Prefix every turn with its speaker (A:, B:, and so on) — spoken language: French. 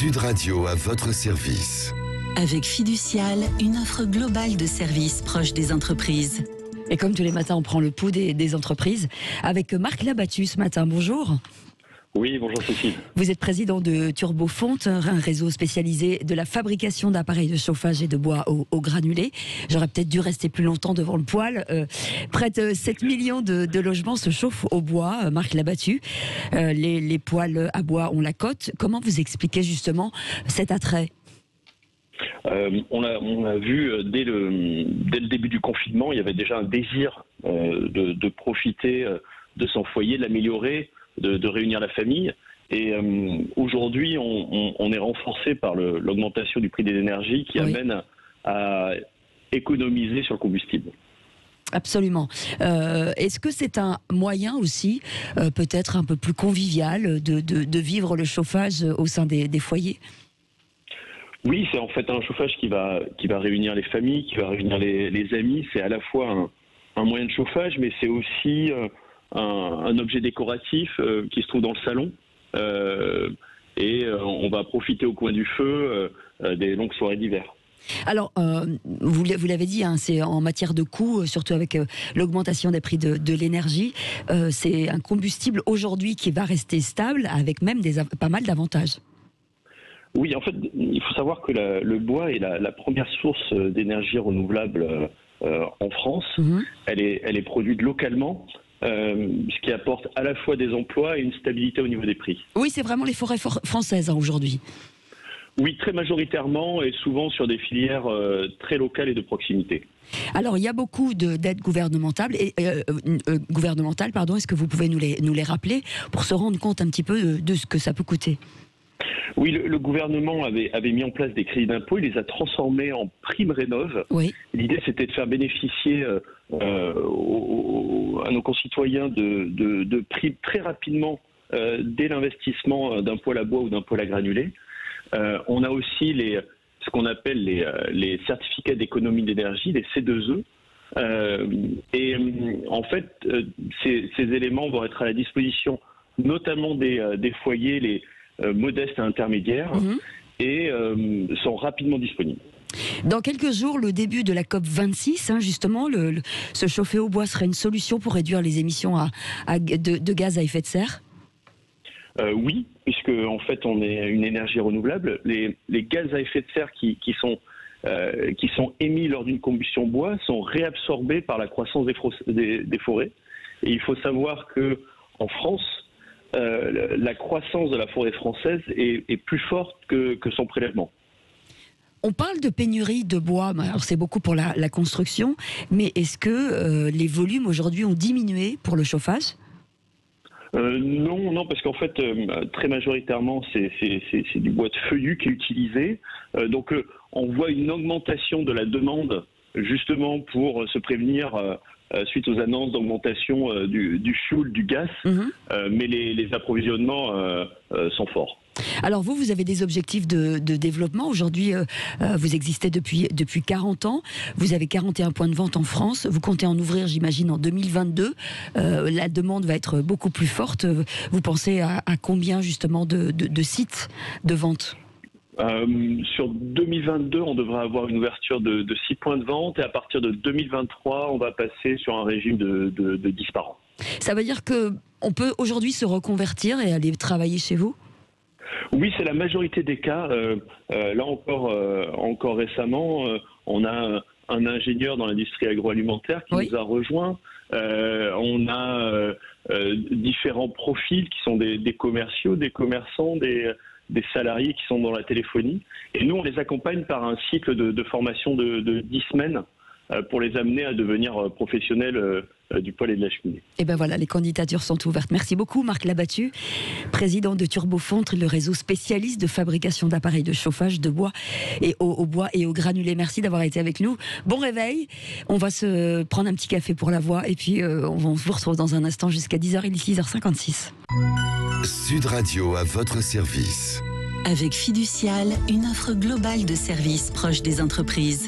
A: Sud Radio à votre service.
B: Avec Fiducial, une offre globale de services proche des entreprises.
C: Et comme tous les matins, on prend le pouls des entreprises avec Marc Labattu ce matin. Bonjour.
D: Oui, bonjour Cécile.
C: Vous êtes président de Turbofonte, un réseau spécialisé de la fabrication d'appareils de chauffage et de bois au granulé. J'aurais peut-être dû rester plus longtemps devant le poêle. Près de 7 millions de logements se chauffent au bois, Marc Labattu. Les poêles à bois ont la cote. Comment vous expliquez justement cet attrait ?
D: On a vu dès le début du confinement, il y avait déjà un désir de profiter de son foyer, de l'améliorer, de réunir la famille. Et aujourd'hui, on est renforcé par l'augmentation du prix de l'énergie qui amène à économiser sur le combustible.
C: Absolument. Est-ce que c'est un moyen aussi, peut-être un peu plus convivial, de vivre le chauffage au sein des foyers ?
D: Oui, c'est en fait un chauffage qui va réunir les familles, qui va réunir les amis. C'est à la fois un moyen de chauffage, mais c'est aussi un objet décoratif qui se trouve dans le salon. Et on va profiter au coin du feu des longues soirées d'hiver. Alors,
C: vous l'avez dit, hein, c'est en matière de coûts, surtout avec l'augmentation des prix de l'énergie. C'est un combustible aujourd'hui qui va rester stable, avec même pas mal d'avantages.
D: Oui, en fait, il faut savoir que le bois est la première source d'énergie renouvelable en France. Elle est produite localement, ce qui apporte à la fois des emplois et une stabilité au niveau des prix.
C: Oui, c'est vraiment les forêts françaises aujourd'hui.
D: Oui, très majoritairement et souvent sur des filières très locales et de proximité.
C: Alors, il y a beaucoup d'aides gouvernementales. Est-ce que vous pouvez nous les rappeler pour se rendre compte un petit peu de ce que ça peut coûter ?
D: Oui, le gouvernement avait mis en place des crédits d'impôt, il les a transformés en primes rénov'.
C: Oui.
D: L'idée, c'était de faire bénéficier à nos concitoyens de primes très rapidement dès l'investissement d'un poêle à bois ou d'un poêle à granulés. On a aussi ce qu'on appelle les certificats d'économie d'énergie, les C2E. En fait, ces éléments vont être à la disposition notamment des foyers, modestes et intermédiaires, et sont rapidement disponibles.
C: Dans quelques jours, le début de la COP26, justement, se chauffer au bois serait une solution pour réduire les émissions de gaz à effet de serre ?
D: Oui, puisque en fait on est une énergie renouvelable. Les gaz à effet de serre qui sont émis lors d'une combustion bois sont réabsorbés par la croissance des forêts. Et il faut savoir que en France, la croissance de la forêt française est plus forte que son prélèvement.
C: On parle de pénurie de bois, alors c'est beaucoup pour la construction, mais est-ce que les volumes aujourd'hui ont diminué pour le chauffage ?
D: Non, parce qu'en fait, très majoritairement, c'est du bois de feuillu qui est utilisé. Donc, on voit une augmentation de la demande, justement pour se prévenir suite aux annonces d'augmentation du fioul, du gaz, mais les approvisionnements sont forts.
C: Alors vous avez des objectifs de développement. Aujourd'hui, vous existez depuis 40 ans. Vous avez 41 points de vente en France. Vous comptez en ouvrir, j'imagine, en 2022. La demande va être beaucoup plus forte. Vous pensez à combien, justement, de sites de vente ?
D: Sur 2022, on devra avoir une ouverture de 6 points de vente. Et à partir de 2023, on va passer sur un régime de 10 par an.
C: Ça veut dire qu'on peut aujourd'hui se reconvertir et aller travailler chez vous ?
D: Oui, c'est la majorité des cas. Là encore récemment, on a un ingénieur dans l'industrie agroalimentaire qui nous a rejoint. On a différents profils qui sont des commerciaux, des commerçants, des salariés qui sont dans la téléphonie. Et nous, on les accompagne par un cycle de formation de 10 semaines pour les amener à devenir professionnels du poêle et de la cheminée. Et
C: bien voilà, les candidatures sont ouvertes. Merci beaucoup Marc Labattu, président de Turbofonte, le réseau spécialiste de fabrication d'appareils de chauffage de bois et au bois et au granulé. Merci d'avoir été avec nous. Bon réveil, on va se prendre un petit café pour la voix et puis on vous retrouve dans un instant jusqu'à 10h, il est 6h56.
A: Sud Radio à votre service.
B: Avec Fiducial, une offre globale de services proche des entreprises.